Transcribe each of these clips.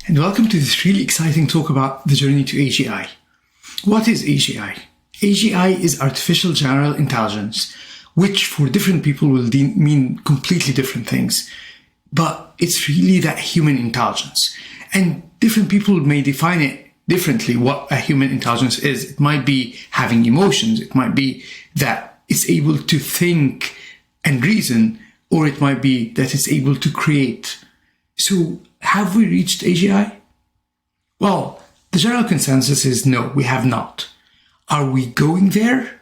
and welcome to this really exciting talk about the journey to AGI. What is AGI? AGI is artificial general intelligence, which for different people will mean completely different things. But it's really that human intelligence. And different people may define it differently, what a human intelligence is. It might be having emotions. It might be that it's able to think and reason, or it might be that it's able to create. So have we reached AGI? Well, the general consensus is no, we have not. Are we going there?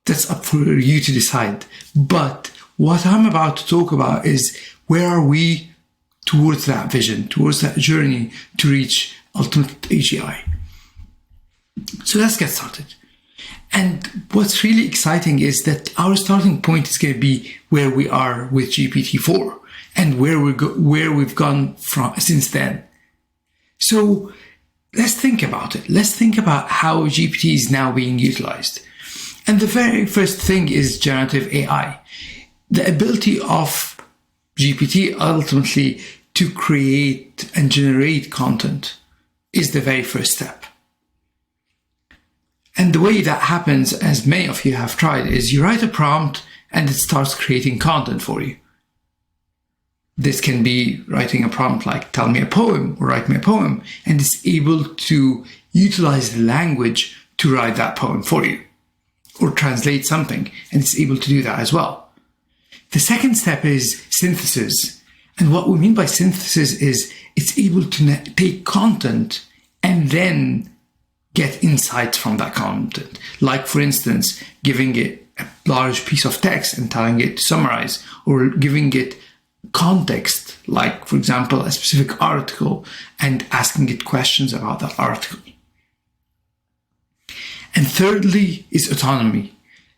That's up for you to decide. But what I'm about to talk about is where are we towards that vision, towards that journey to reach ultimate AGI. So let's get started. And what's really exciting is that our starting point is going to be where we are with GPT-4 and where we've gone from since then. So let's think about it. Let's think about how GPT is now being utilized. And the very first thing is generative AI. The ability of GPT ultimately to create and generate content is the very first step. And the way that happens, as many of you have tried, is you write a prompt and it starts creating content for you. This can be writing a prompt like tell me a poem or write me a poem, and it's able to utilize the language to write that poem for you or translate something, and it's able to do that as well. The second step is synthesis. And what we mean by synthesis is it's able to take content and then get insights from that content. Like, for instance, giving it a large piece of text and telling it to summarize, or giving it context, like, for example, a specific article and asking it questions about that article. And thirdly is autonomy.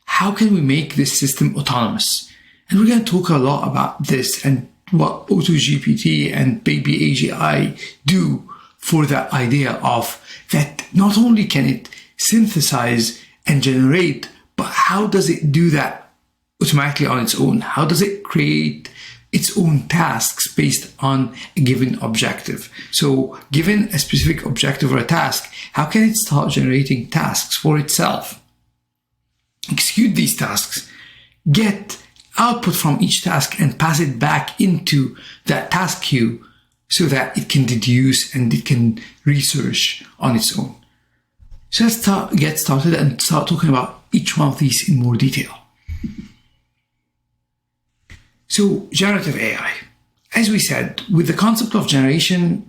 How can we make this system autonomous? And we're going to talk a lot about this and what AutoGPT and BabyAGI do for that idea of that not only can it synthesize and generate, but how does it do that automatically on its own? How does it create its own tasks based on a given objective? So given a specific objective or a task, how can it start generating tasks for itself? Execute these tasks, get output from each task and pass it back into that task queue so that it can deduce and it can research on its own. So let's get started and start talking about each one of these in more detail. So generative AI, as we said, with the concept of generation,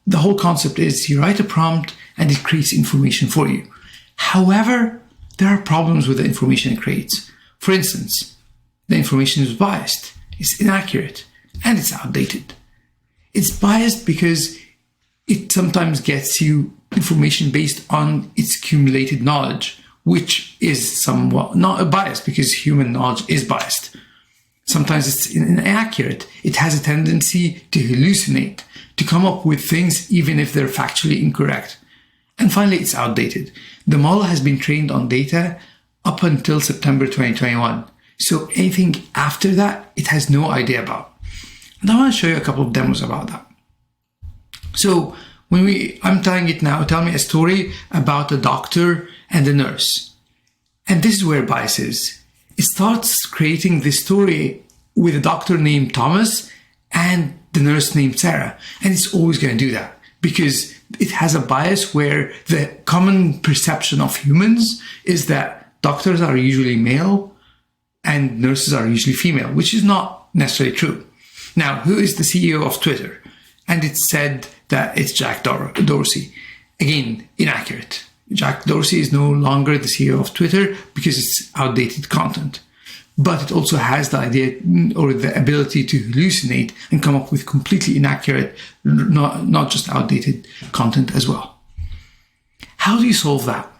the whole concept is you write a prompt and it creates information for you. However, there are problems with the information it creates. For instance, the information is biased, it's inaccurate, and it's outdated. It's biased because it sometimes gets you information based on its accumulated knowledge, which is somewhat not a bias because human knowledge is biased. Sometimes it's inaccurate. It has a tendency to hallucinate, to come up with things even if they're factually incorrect. And finally, it's outdated. The model has been trained on data up until September 2021. So anything after that, it has no idea about. And I want to show you a couple of demos about that. So I'm telling it now, tell me a story about a doctor and a nurse. And this is where bias is. It starts creating this story with a doctor named Thomas and the nurse named Sarah. And it's always going to do that because it has a bias where the common perception of humans is that doctors are usually male and nurses are usually female, which is not necessarily true. Now, who is the CEO of Twitter? And it said that it's Jack Dorsey. Again, inaccurate. Jack Dorsey is no longer the CEO of Twitter because it's outdated content. But it also has the idea or the ability to hallucinate and come up with completely inaccurate, not just outdated content as well. How do you solve that?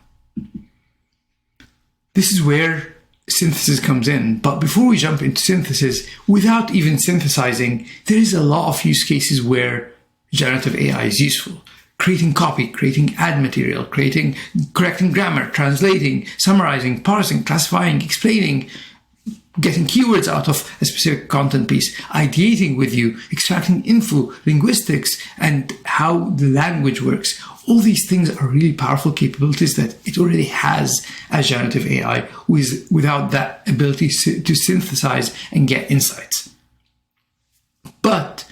This is where synthesis comes in. But before we jump into synthesis, without even synthesizing, there is a lot of use cases where generative AI is useful. Creating copy, creating ad material, correcting grammar, translating, summarizing, parsing, classifying, explaining, getting keywords out of a specific content piece, ideating with you, extracting info, linguistics, and how the language works. All these things are really powerful capabilities that it already has as generative AI without that ability to synthesize and get insights. But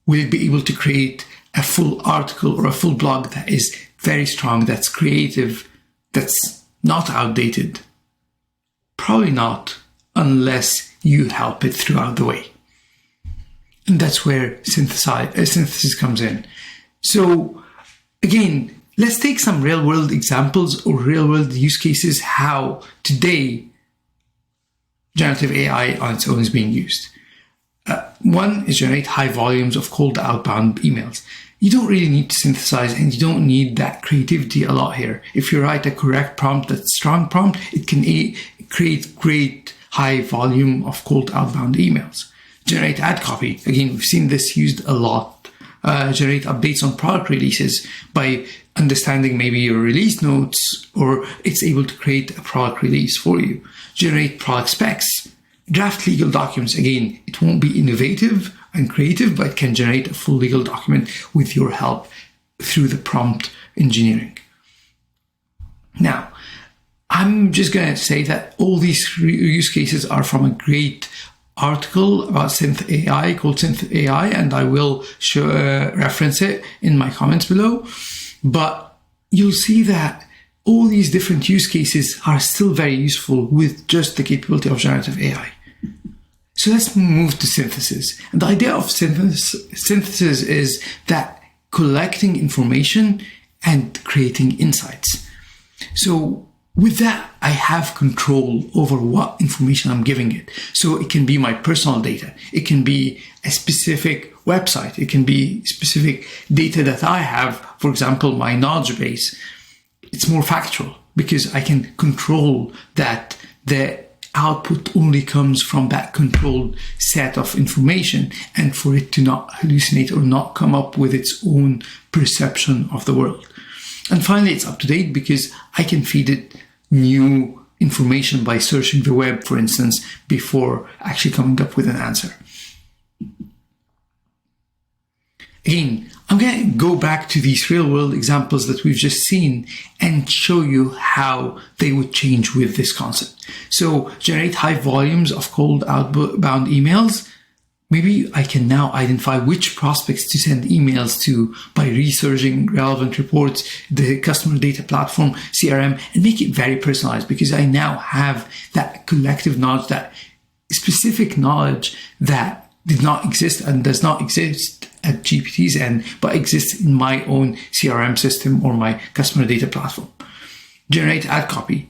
will it be able to create a full article or a full blog that is very strong, that's creative, that's not outdated? Probably not, unless you help it throughout the way. And that's where synthesis comes in. So again, let's take some real-world examples or real-world use cases how today generative AI on its own is being used. One is generate high volumes of cold outbound emails. You don't really need to synthesize, and you don't need that creativity a lot here. If you write a correct prompt, that's strong prompt, it can create great high volume of cold outbound emails. Generate ad copy. Again, we've seen this used a lot. Generate updates on product releases by understanding maybe your release notes, or it's able to create a product release for you. Generate product specs. Draft legal documents. Again, it won't be innovative and creative, but it can generate a full legal document with your help through the prompt engineering. Now, I'm just going to say that all these use cases are from a great article about Synth AI called Synth AI, and I will reference it in my comments below. But you'll see that all these different use cases are still very useful with just the capability of generative AI. So let's move to synthesis. And the idea of synthesis is that collecting information and creating insights. So with that, I have control over what information I'm giving it. So it can be my personal data. It can be a specific website. It can be specific data that I have, for example, my knowledge base. It's more factual because I can control that the output only comes from that controlled set of information, and for it to not hallucinate or not come up with its own perception of the world. And finally, it's up to date because I can feed it new information by searching the web, for instance, before actually coming up with an answer. Again, I'm going to go back to these real-world examples that we've just seen and show you how they would change with this concept. So, generate high volumes of cold outbound emails. Maybe I can now identify which prospects to send emails to by researching relevant reports, the customer data platform, CRM, and make it very personalized because I now have that collective knowledge, that specific knowledge that did not exist and does not exist at GPT's end, but exists in my own CRM system or my customer data platform. Generate ad copy.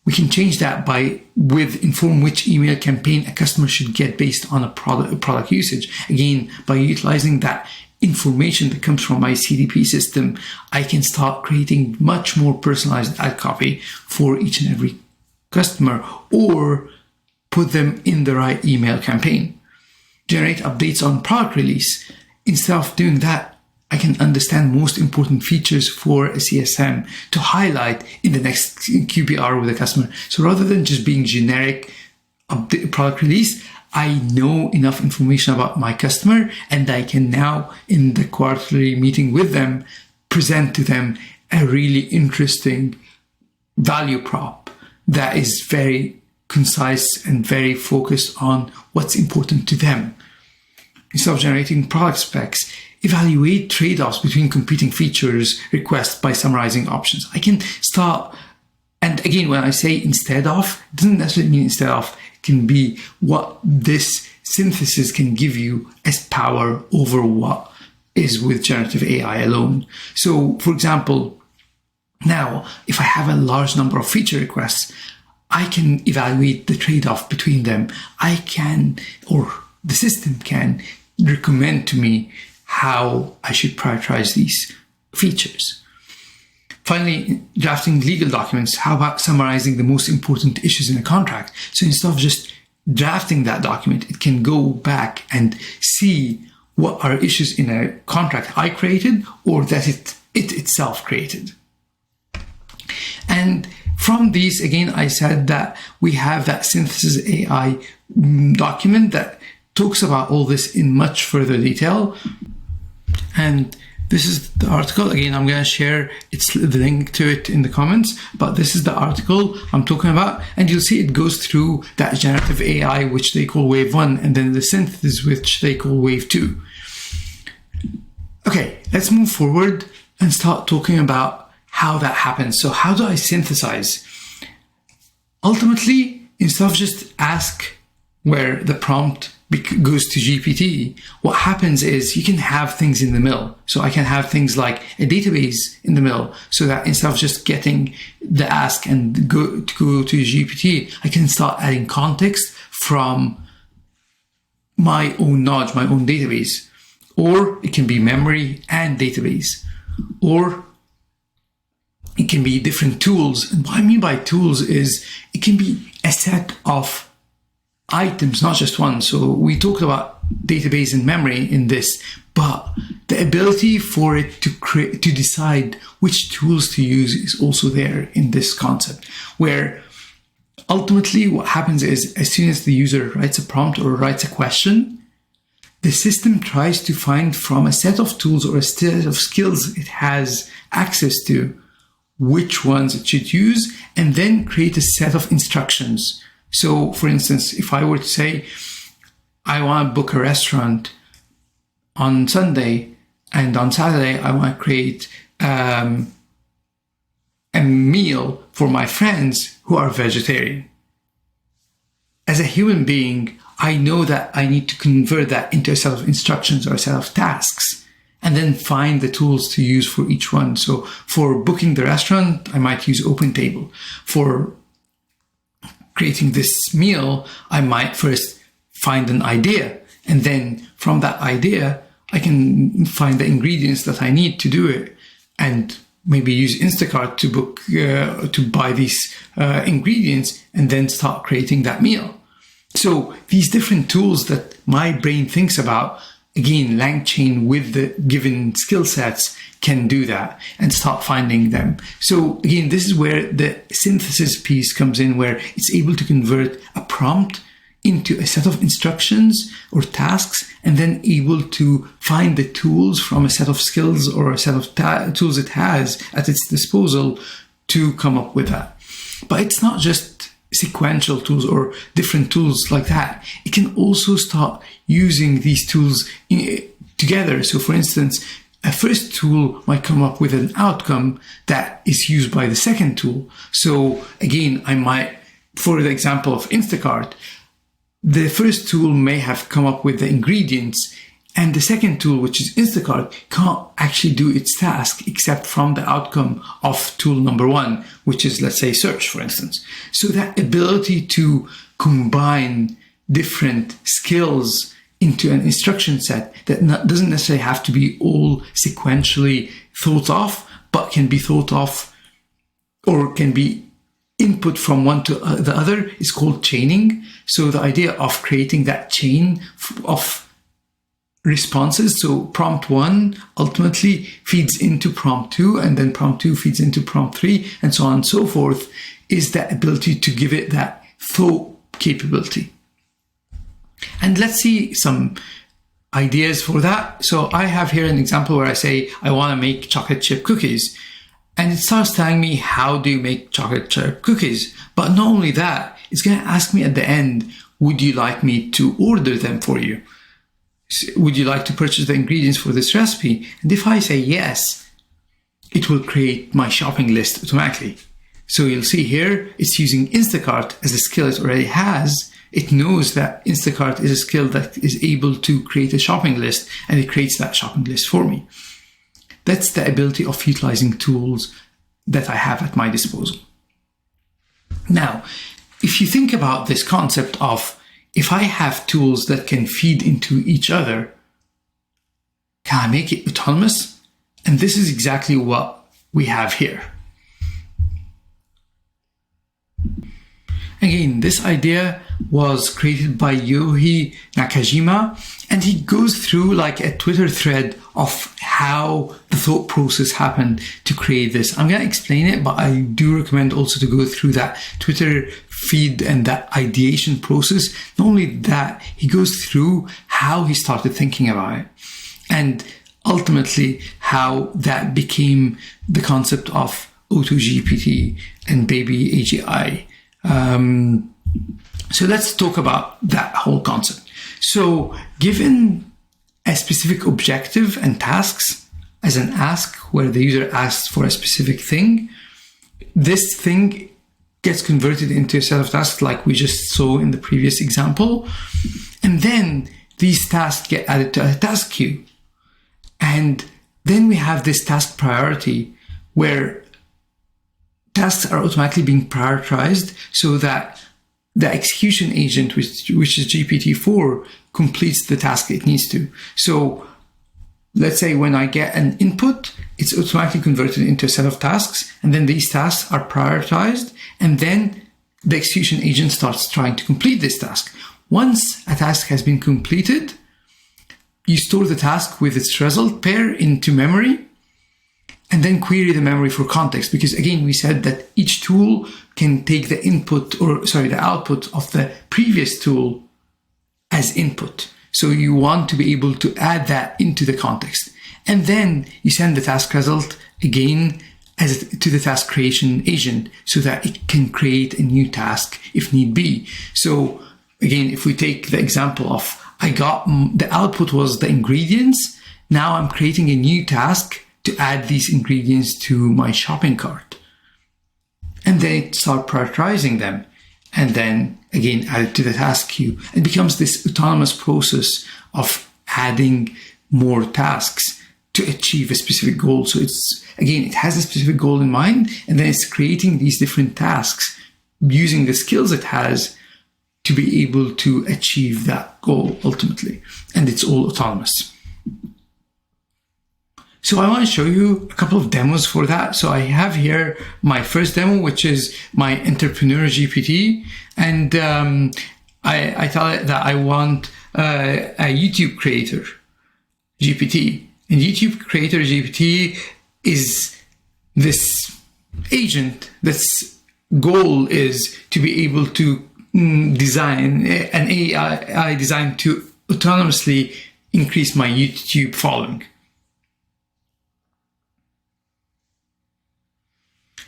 We can change that with inform which email campaign a customer should get based on a product usage. Again, by utilizing that information that comes from my CDP system, I can start creating much more personalized ad copy for each and every customer, or put them in the right email campaign. Generate updates on product release. Instead of doing that, I can understand most important features for a CSM to highlight in the next QBR with a customer. So rather than just being generic product release, I know enough information about my customer, and I can now, in the quarterly meeting with them, present to them a really interesting value prop that is very concise and very focused on what's important to them. Instead of generating product specs, evaluate trade-offs between competing features requests by summarizing options. I can start, and again, when I say instead of, it doesn't necessarily mean instead of. It can be what this synthesis can give you as power over what is with generative AI alone. So, for example, now, if I have a large number of feature requests, I can evaluate the trade-off between them. I can, or the system can, recommend to me how I should prioritize these features. Finally, drafting legal documents. How about summarizing the most important issues in a contract? So instead of just drafting that document, it can go back and see what are issues in a contract I created or that it itself created. And from these, again, I said that we have that synthesis AI document that talks about all this in much further detail. And this is the article. Again, I'm going to share the link to it in the comments, but this is the article I'm talking about. And you'll see it goes through that generative AI, which they call wave 1, and then the synthesis, which they call wave 2. Okay, let's move forward and start talking about how that happens. So how do I synthesize? Ultimately, instead of just ask where the prompt goes to GPT, what happens is you can have things in the middle. So I can have things like a database in the middle, so that instead of just getting the ask and go to GPT, I can start adding context from my own knowledge, my own database. Or it can be memory and database. Or it can be different tools. And what I mean by tools is it can be a set of items, not just one. So we talked about database and memory in this, but the ability for it to decide which tools to use is also there in this concept, where ultimately what happens is as soon as the user writes a prompt or writes a question, the system tries to find from a set of tools or a set of skills it has access to which ones it should use, and then create a set of instructions. So, for instance, if I were to say, I want to book a restaurant on Sunday, and on Saturday, I want to create a meal for my friends who are vegetarian. As a human being, I know that I need to convert that into a set of instructions or a set of tasks, and then find the tools to use for each one. So for booking the restaurant, I might use OpenTable. For creating this meal, I might first find an idea, and then from that idea, I can find the ingredients that I need to do it, and maybe use Instacart to book to buy these ingredients, and then start creating that meal. So these different tools that my brain thinks about, again, LangChain with the given skill sets can do that and start finding them. So again, this is where the synthesis piece comes in, where it's able to convert a prompt into a set of instructions or tasks, and then able to find the tools from a set of skills or a set of tools it has at its disposal to come up with that. But it's not just sequential tools or different tools like that. It can also start using these tools together. So for instance, a first tool might come up with an outcome that is used by the second tool. So again, I might, for the example of Instacart, the first tool may have come up with the ingredients, and the second tool, which is Instacart, can't actually do its task except from the outcome of tool number 1, which is, let's say, search, for instance. So that ability to combine different skills into an instruction set that doesn't necessarily have to be all sequentially thought of, but can be thought of or can be input from one to the other is called chaining. So the idea of creating that chain of responses, so prompt 1 ultimately feeds into prompt 2, and then prompt 2 feeds into prompt 3, and so on and so forth, is that ability to give it that thought capability. And let's see some ideas for that. So I have here an example where I say I want to make chocolate chip cookies, and it starts telling me how do you make chocolate chip cookies. But not only that, it's going to ask me at the end, would you like me to order them for you? Would you like to purchase the ingredients for this recipe? And if I say yes, it will create my shopping list automatically. So you'll see here, it's using Instacart as a skill it already has. It knows that Instacart is a skill that is able to create a shopping list, and it creates that shopping list for me. That's the ability of utilizing tools that I have at my disposal. Now, if you think about this concept of, if I have tools that can feed into each other, can I make it autonomous? And this is exactly what we have here. Again, this idea was created by Yohei Nakajima, and he goes through like a Twitter thread of how the thought process happened to create this. I'm going to explain it, but I do recommend also to go through that Twitter feed and that ideation process. Not only that, he goes through how he started thinking about it and ultimately how that became the concept of AutoGPT and BabyAGI. So let's talk about that whole concept. So given a specific objective and tasks as an ask, where the user asks for a specific thing, this thing gets converted into a set of tasks like we just saw in the previous example. And then these tasks get added to a task queue. And then we have this task priority where tasks are automatically being prioritized so that the execution agent, which is GPT-4, completes the task it needs to. So let's say when I get an input, it's automatically converted into a set of tasks, and then these tasks are prioritized, and then the execution agent starts trying to complete this task. Once a task has been completed, you store the task with its result pair into memory, and then query the memory for context. Because again, we said that each tool can take the the output of the previous tool as input. So you want to be able to add that into the context. And then you send the task result again to the task creation agent so that it can create a new task if need be. So again, if we take the example of the output was the ingredients. Now I'm creating a new task to add these ingredients to my shopping cart. And then it starts prioritizing them. And then again, add it to the task queue. It becomes this autonomous process of adding more tasks to achieve a specific goal. So it has a specific goal in mind, and then it's creating these different tasks using the skills it has to be able to achieve that goal ultimately. And it's all autonomous. So I want to show you a couple of demos for that. So I have here my first demo, which is my entrepreneur GPT. And I tell it that I want a YouTube creator GPT. And YouTube creator GPT is this agent that's goal is to be able to design an AI designed to autonomously increase my YouTube following.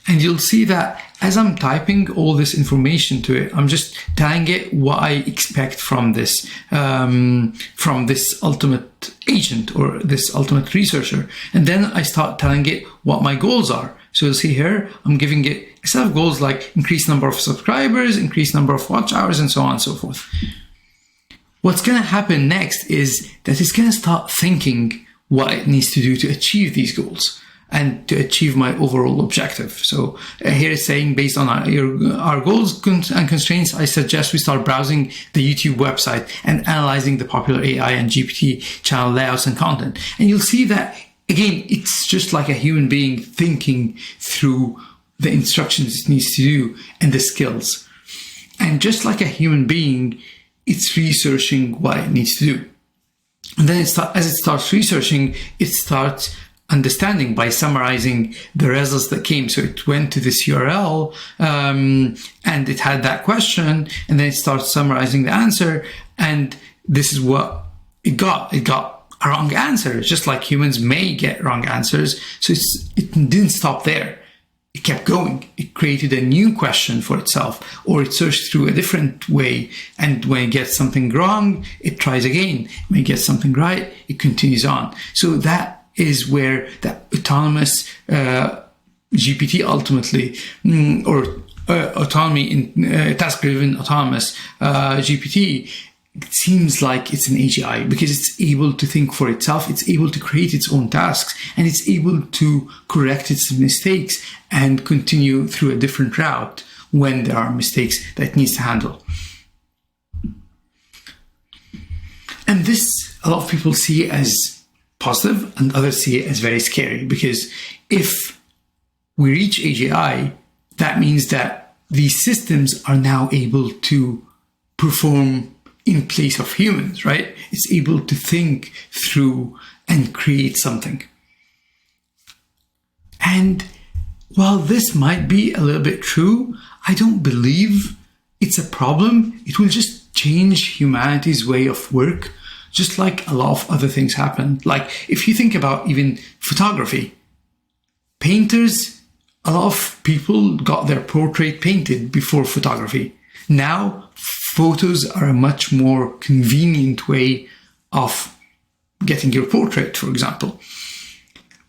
And you'll see that as I'm typing all this information to it, I'm just telling it what I expect from this ultimate agent or this ultimate researcher. And then I start telling it what my goals are. So you'll see here, I'm giving it a set of goals like increase number of subscribers, increase number of watch hours, and so on and so forth. What's going to happen next is that it's going to start thinking what it needs to do to achieve these goals and to achieve my overall objective. So here it's saying, based on our goals and constraints, I suggest we start browsing the YouTube website and analyzing the popular AI and GPT channel layouts and content. And you'll see that, again, it's just like a human being thinking through the instructions it needs to do and the skills. And just like a human being, it's researching what it needs to do. And then as it starts researching, it starts understanding by summarizing the results that came. So it went to this URL and it had that question, and then it starts summarizing the answer. And this is what it got. It got a wrong answer, just like humans may get wrong answers. So it didn't stop there. It kept going. It created a new question for itself, or it searched through a different way. And when it gets something wrong, it tries again. When it gets something right, it continues on. So that is where that autonomous GPT ultimately, or autonomy in task-driven autonomous GPT, it seems like it's an AGI because it's able to think for itself, it's able to create its own tasks, and it's able to correct its mistakes and continue through a different route when there are mistakes that it needs to handle. And this, a lot of people see as positive and others see it as very scary, because if we reach AGI, that means that these systems are now able to perform in place of humans, right? It's able to think through and create something. And while this might be a little bit true, I don't believe it's a problem. It will just change humanity's way of work, just like a lot of other things happen. Like if you think about even photography, painters, a lot of people got their portrait painted before photography. Now, photos are a much more convenient way of getting your portrait, for example.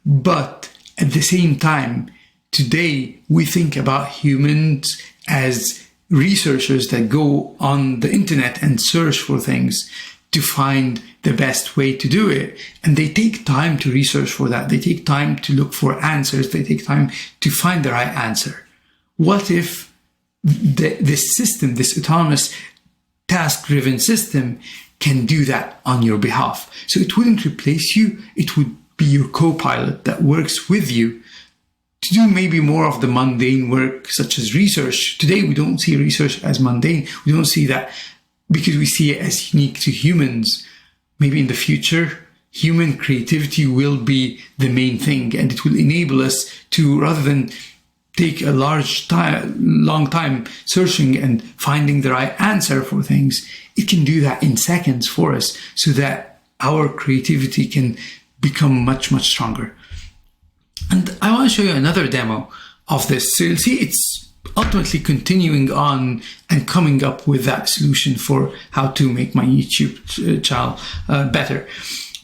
But at the same time, today we think about humans as researchers that go on the internet and search for things to find the best way to do it. And they take time to research for that. They take time to look for answers. They take time to find the right answer. What if this system, this autonomous task-driven system, can do that on your behalf? So it wouldn't replace you. It would be your co-pilot that works with you to do maybe more of the mundane work, such as research. Today, we don't see research as mundane. We don't see that because we see it as unique to humans. Maybe in the future, human creativity will be the main thing, and it will enable us to, rather than take a long time searching and finding the right answer for things, it can do that in seconds for us, so that our creativity can become much, much stronger. And I want to show you another demo of this. So you'll see it's ultimately continuing on and coming up with that solution for how to make my YouTube channel better.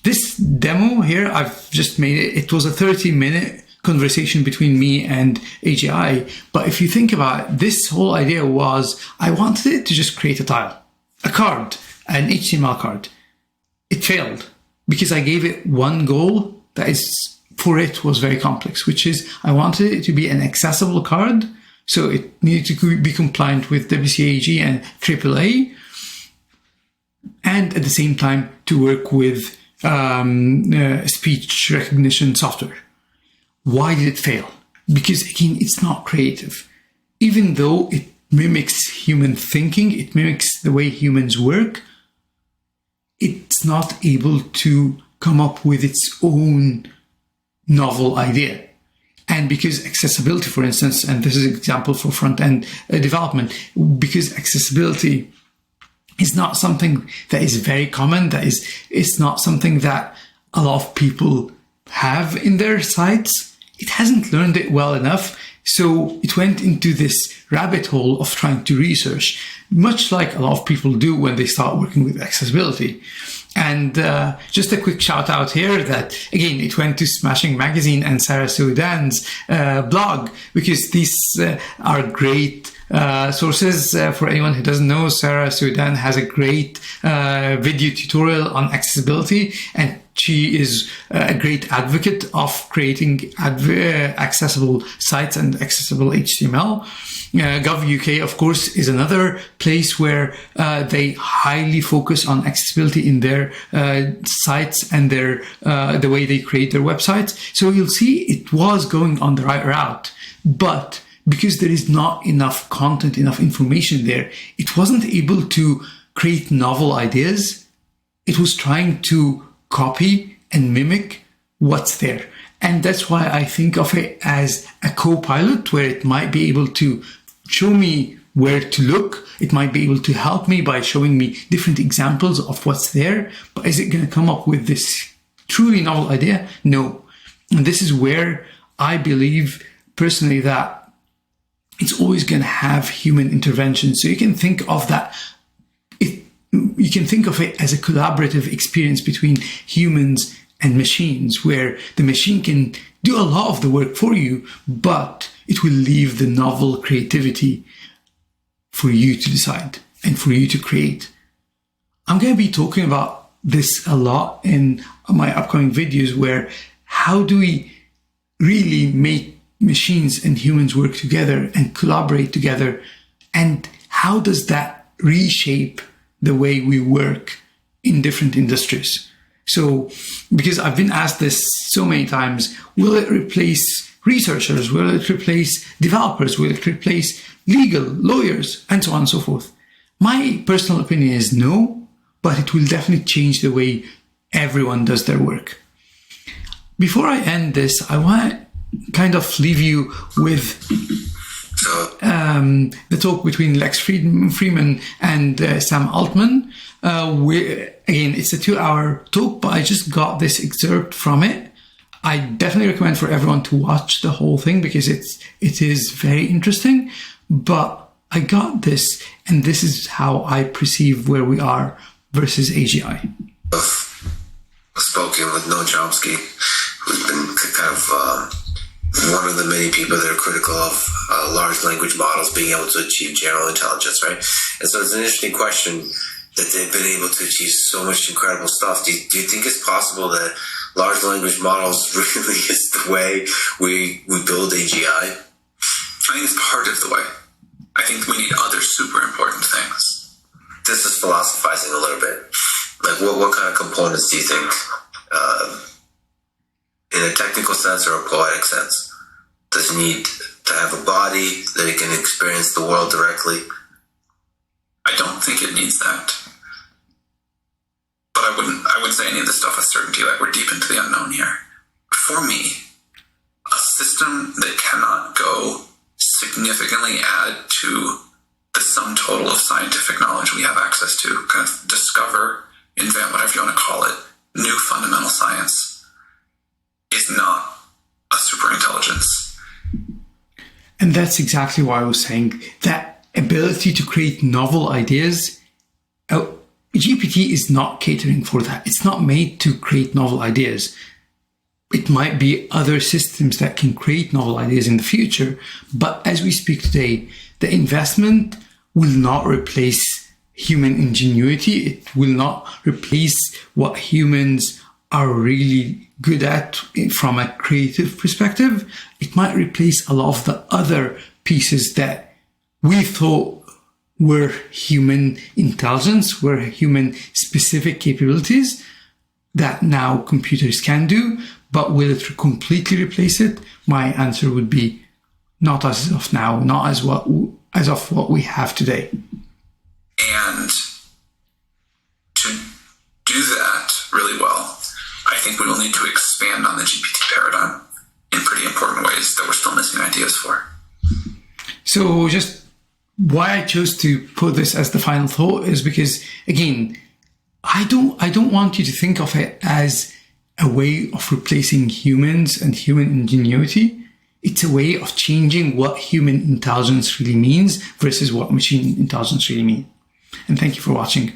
This demo here, I've just made it. It was a 30-minute conversation between me and AGI. But if you think about it, this whole idea was I wanted it to just create a tile, a card, an HTML card. It failed because I gave it one goal that is for it was very complex, which is I wanted it to be an accessible card. So it needed to be compliant with WCAG and AAA, and at the same time to work with speech recognition software. Why did it fail? Because again, it's not creative. Even though it mimics human thinking, it mimics the way humans work, it's not able to come up with its own novel idea. And because accessibility, for instance, and this is an example for front-end development, because accessibility is not something that is very common, it's not something that a lot of people have in their sites, it hasn't learned it well enough. So it went into this rabbit hole of trying to research, much like a lot of people do when they start working with accessibility. And just a quick shout out here that, again, it went to Smashing Magazine and Sarah Sudan's blog, because these are great sources. For anyone who doesn't know, Sarah Sudan has a great video tutorial on accessibility, and she is a great advocate of creating accessible sites and accessible HTML. Gov.uk, of course, is another place where they highly focus on accessibility in their sites and their the way they create their websites. So you'll see it was going on the right route, but because there is not enough content, enough information there, it wasn't able to create novel ideas. It was trying to copy and mimic what's there. And that's why I think of it as a co-pilot, where it might be able to show me where to look. It might be able to help me by showing me different examples of what's there. But is it going to come up with this truly novel idea? No. And this is where I believe personally that it's always going to have human intervention. So you can think of that. You can think of it as a collaborative experience between humans and machines, where the machine can do a lot of the work for you, but it will leave the novel creativity for you to decide and for you to create. I'm going to be talking about this a lot in my upcoming videos, where how do we really make machines and humans work together and collaborate together, and how does that reshape the way we work in different industries? So, because I've been asked this so many times, will it replace researchers? Will it replace developers? Will it replace legal, lawyers, and so on and so forth? My personal opinion is no, but it will definitely change the way everyone does their work. before I end this, I want to kind of leave you with the talk between Lex Freeman and Sam Altman. Again, it's a 2-hour talk, but I just got this excerpt from it. I definitely recommend for everyone to watch the whole thing because it is very interesting. But I got this, and this is how I perceive where we are versus AGI. Spoken with Noam Chomsky, who's been kind of one of the many people that are critical of large language models being able to achieve general intelligence, right? And so it's an interesting question that they've been able to achieve so much incredible stuff. Do you think it's possible that large language models really is the way we build AGI? I think it's part of the way. I think we need other super important things. This is philosophizing a little bit. Like, what kind of components do you think, in a technical sense or a poetic sense, does it need to have a body that it can experience the world directly? I don't think it needs that. But I wouldn't say any of this stuff with certainty, like we're deep into the unknown here. For me, a system that cannot go significantly add to the sum total of scientific knowledge we have access to, kind of discover, invent, whatever you want to call it, new fundamental science, is not a super intelligence. And that's exactly why I was saying that ability to create novel ideas, GPT is not catering for that. It's not made to create novel ideas. It might be other systems that can create novel ideas in the future, but as we speak today, the investment will not replace human ingenuity. It will not replace what humans are really good at from a creative perspective. It might replace a lot of the other pieces that we thought were human intelligence, were human specific capabilities that now computers can do. But will it completely replace it? My answer would be not as of now, not as of what we have today. And to do that really well, I think we will need to expand on the GPT paradigm in pretty important ways that we're still missing ideas for. So just why I chose to put this as the final thought is because, again, I don't want you to think of it as a way of replacing humans and human ingenuity. It's a way of changing what human intelligence really means versus what machine intelligence really means. And thank you for watching.